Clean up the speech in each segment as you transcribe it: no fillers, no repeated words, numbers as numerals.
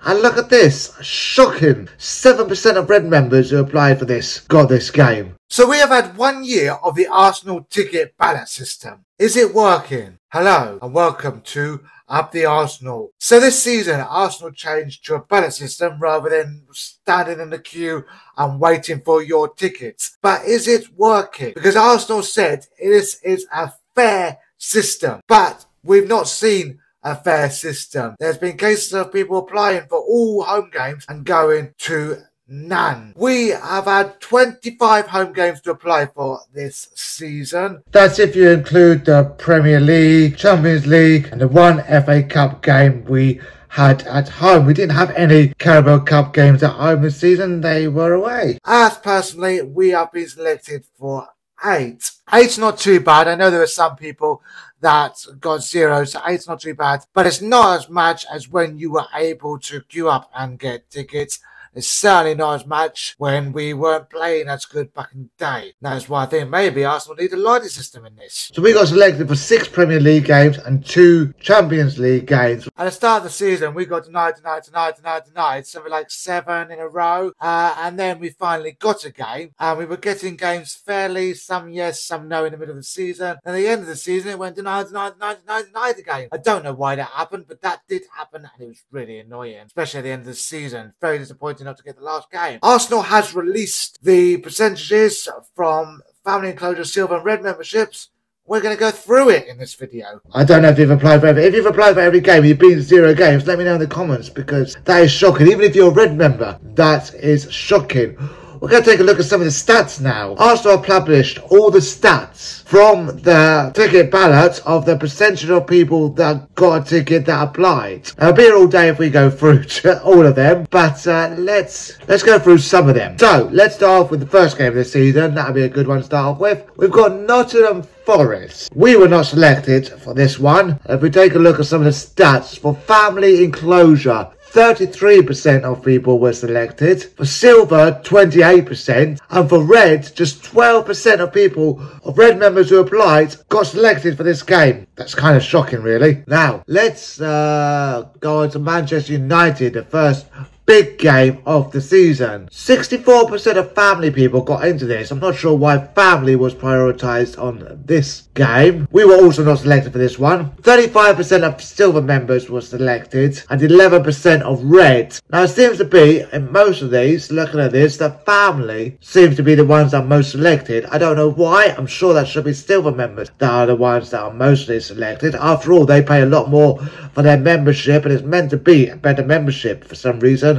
And look at this, shocking, 7% of red members who applied for this got this game. So we have had 1 year of the Arsenal ticket ballot system. Is it working? Hello and welcome to Up the Arsenal. So this season, Arsenal changed to a ballot system rather than standing in the queue and waiting for your tickets. But is it working? Because Arsenal said it is a fair system, but we've not seen a fair system. There's been cases of people applying for all home games and going to none. We have had 25 home games to apply for this season. That's if you include the Premier League, Champions League and the one FA Cup game we had at home. We didn't have any Carabao Cup games at home this season. They were away. As personally, we have been selected for 8. 8's not too bad. I know there are some people that got 0, so 8's not too bad. But it's not as much as when you were able to queue up and get tickets. It's certainly not as much when we weren't playing as good back in the day. That's why I think maybe Arsenal need a loyalty system in this. So we got selected for 6 Premier League games and 2 Champions League games. At the start of the season, we got denied, something like 7 in a row. And then we finally got a game. And we were getting games fairly, some yes, some no in the middle of the season. And at the end of the season, it went denied again. I don't know why that happened, but that did happen. And it was really annoying, especially at the end of the season. Very disappointing not to get the last game. Arsenal has released the percentages from family enclosure, silver and red memberships. We're going to go through it in this video. I don't know if you've applied for every. If you've applied for every game, you've been 0 games, let me know in the comments, because that is shocking. Even if you're a red member, that is shocking. We're going to take a look at some of the stats now. Arsenal published all the stats from the ticket ballot of the percentage of people that got a ticket that applied. I'll be here all day if we go through all of them, but let's go through some of them. So let's start off with the first game of the season. That'll be a good one to start off with. We've got Nottingham Forest. We were not selected for this one. If we take a look at some of the stats for family enclosure, 33% of people were selected. For silver, 28%. And for red, just 12% of people, of red members who applied, got selected for this game. That's kind of shocking, really. Now, let's go on to Manchester United, the first big game of the season. 64% of family people got into this. I'm not sure why family was prioritised on this game. We were also not selected for this one. 35% of silver members were selected and 11% of red. Now it seems to be, in most of these, looking at this, that family seems to be the ones that are most selected. I don't know why. I'm sure that should be silver members that are the ones that are mostly selected. After all, they pay a lot more for their membership and it's meant to be a better membership for some reason.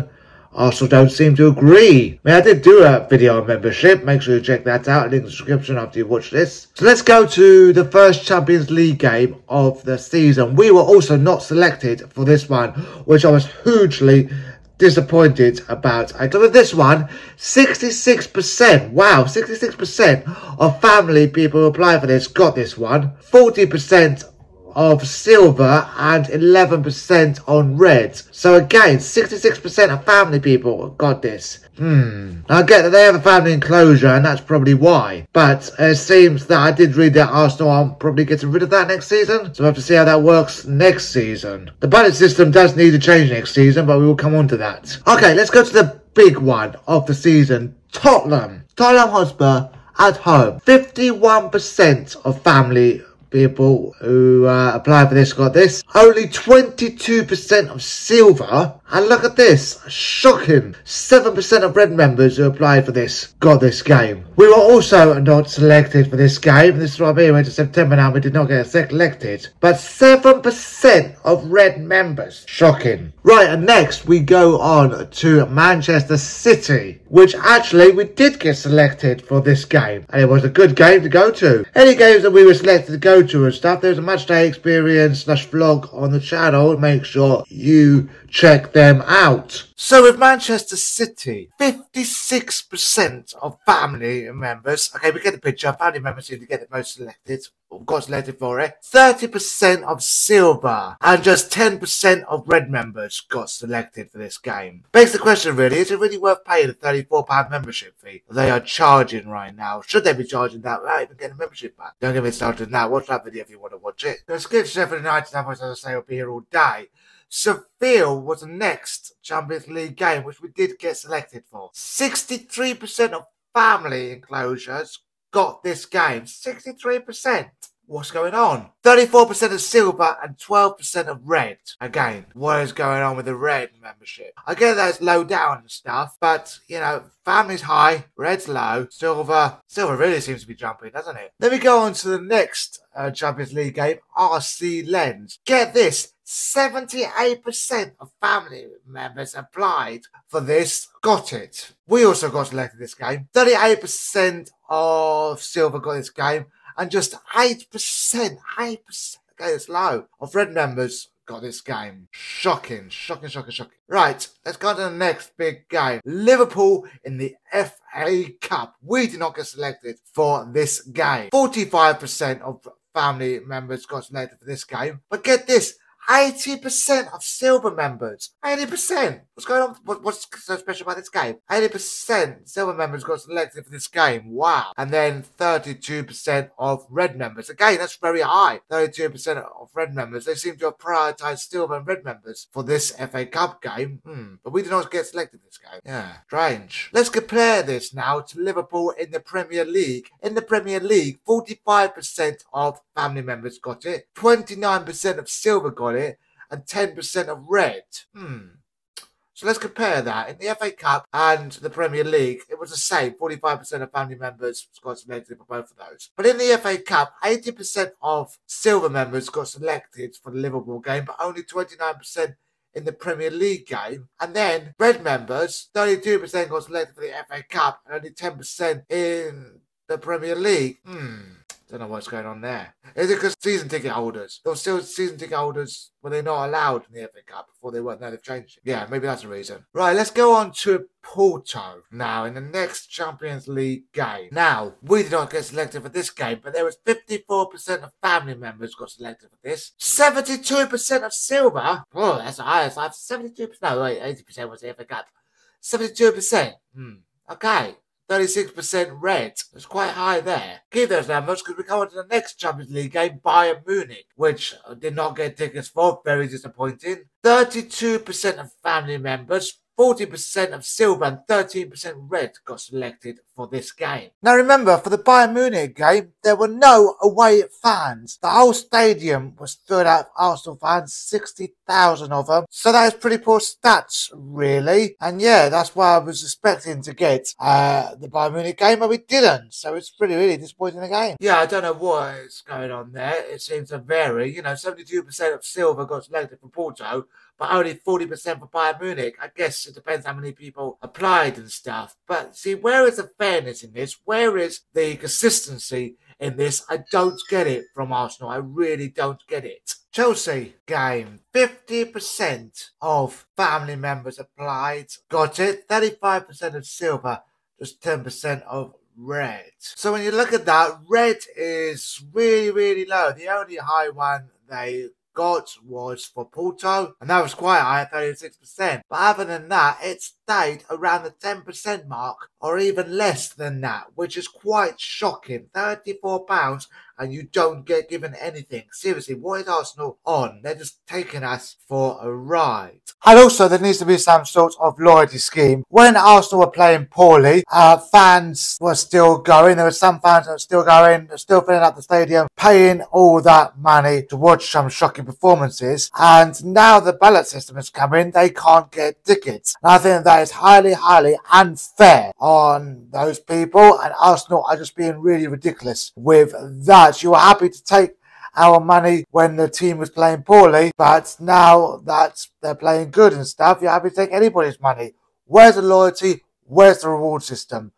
Arsenal don't seem to agree. I mean, I did do a video on membership. Make sure you check that out. Link in the description after you watch this. So let's go to the first Champions League game of the season. We were also not selected for this one, which I was hugely disappointed about. I got with this one, 66%. Wow, 66% of family people who apply for this got this one. 40% of silver and 11% on red. So again, 66% of family people got this. I get that they have a family enclosure and that's probably why. But it seems that I did read that Arsenal are probably getting rid of that next season. So we'll have to see how that works next season. The ballot system does need to change next season, but we will come on to that. Okay, let's go to the big one of the season. Tottenham Hotspur at home. 51% of family people who apply for this got this. Only 22% of silver. And look at this, shocking, 7% of red members who applied for this got this game. We were also not selected for this game. This is what I mean, we went to September now, we did not get selected. But 7% of red members, shocking. Right, and next we go on to Manchester City, which actually we did get selected for this game. And it was a good game to go to. Any games that we were selected to go to and stuff, there's a match day experience / vlog on the channel. Make sure you check them out. So with Manchester City, 56% of family members, okay, we get the picture, family members seem to get the most selected, or got selected for it. 30% of silver and just 10% of red members got selected for this game. Begs the question really, is it really worth paying the £34 membership fee they are charging right now? Should they be charging that without even getting a membership back? Don't get me started now, watch that video if you want to watch it. The skip 7 99, as I say, will be here all day. Seville was the next Champions League game, which we did get selected for. 63% of family enclosures got this game. 63%. What's going on? 34% of silver and 12% of red. Again, what is going on with the red membership? I get that it's low down and stuff, but, you know, family's high, red's low, silver really seems to be jumping, doesn't it? Let me go on to the next Champions League game, RC Lens. Get this, 78% of family members applied for this, got it. We also got selected this game. 38% of silver got this game. And just 8%, okay, it's low, of red members got this game. Shocking. Right, let's go on to the next big game. Liverpool in the FA Cup. We did not get selected for this game. 45% of family members got selected for this game. But get this, 80% of silver members. 80%. What's going on? What's so special about this game? 80% silver members got selected for this game. Wow. And then 32% of red members. Again, that's very high. 32% of red members. They seem to have prioritized silver and red members for this FA Cup game. But we did not get selected this game. Yeah, strange. Let's compare this now to Liverpool in the Premier League. In the Premier League, 45% of family members got it. 29% of silver got it. And 10% of red. So let's compare that. In the FA Cup and the Premier League, it was the same. 45% of family members got selected for both of those. But in the FA Cup, 80% of silver members got selected for the Liverpool game, but only 29% in the Premier League game. And then red members, 32% got selected for the FA Cup and only 10% in the Premier League. Don't know what's going on there. Is it because season ticket holders? There were still season ticket holders, were they not allowed in the FA Cup before they weren't? Now they've changed it. Yeah, maybe that's the reason. Right, let's go on to Porto now in the next Champions League game. Now, we did not get selected for this game, but there was 54% of family members got selected for this. 72% of silver. Oh, that's the highest. I have 72%. No, wait, 80% was the FA Cup. 72%. Okay. 36% red. It's quite high there. Keep those numbers because we come on to the next Champions League game, Bayern Munich, which did not get tickets for. Very disappointing. 32% of family members, 40% of silver and 13% red got selected for this game. Now remember, for the Bayern Munich game, there were no away fans. The whole stadium was filled out of Arsenal fans, 60,000 of them. So that is pretty poor stats, really. And yeah, that's why I was expecting to get the Bayern Munich game, but we didn't. So it's really disappointing game. Yeah, I don't know what is going on there. It seems to vary. You know, 72% of silver got selected for Porto, but only 40% for Bayern Munich. I guess it depends how many people applied and stuff. But see, where is the fairness in this? Where is the consistency in this? I don't get it from Arsenal. I really don't get it. Chelsea game. 50% of family members applied. Got it. 35% of silver. Just 10% of red. So when you look at that, red is really low. The only high one they got was for Porto, and that was quite high at 36%. But other than that, it stayed around the 10% mark, or even less than that, which is quite shocking. £34, and you don't get given anything. Seriously, what is Arsenal on? They're just taking us for a ride. And also, there needs to be some sort of loyalty scheme. When Arsenal were playing poorly, fans were still going. There were some fans that were still going, still filling up the stadium, paying all that money to watch some shocking performances. And now the ballot system has come in, they can't get tickets. And I think that is highly unfair on those people. And Arsenal are just being really ridiculous with that. You were happy to take our money when the team was playing poorly, but now that they're playing good and stuff, you're happy to take anybody's money. Where's the loyalty? Where's the reward system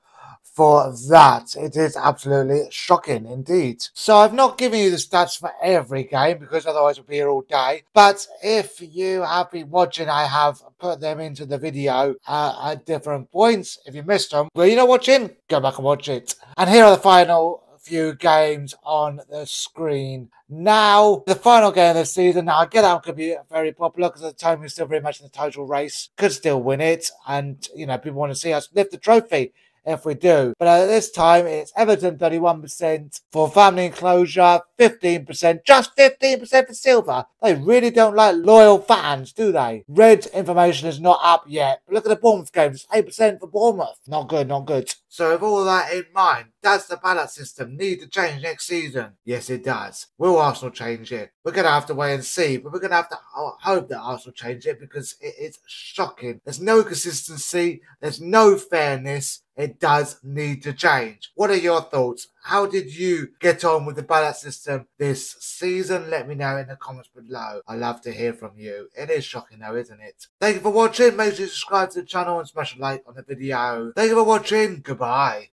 for that? It is absolutely shocking indeed. So I've not given you the stats for every game because otherwise we'll be here all day. But if you have been watching, I have put them into the video at different points. If you missed them, well, you're not watching, go back and watch it. And here are the final few games on the screen. Now, the final game of the season. Now, I get that could be very popular because at the time we're still very much in the title race. Could still win it. And, you know, people want to see us lift the trophy if we do. But at this time, it's Everton 31% for family enclosure, 15%, just 15% for silver. They really don't like loyal fans, do they? Red information is not up yet. But look at the Bournemouth game, it's 8% for Bournemouth. Not good, not good. So with all that in mind, does the ballot system need to change next season? Yes, it does. Will Arsenal change it? We're going to have to wait and see, but we're going to have to hope that Arsenal change it because it is shocking. There's no consistency. There's no fairness. It does need to change. What are your thoughts? How did you get on with the ballot system this season? Let me know in the comments below. I love to hear from you. It is shocking though, isn't it? Thank you for watching. Make sure you subscribe to the channel and smash a like on the video. Thank you for watching. Goodbye.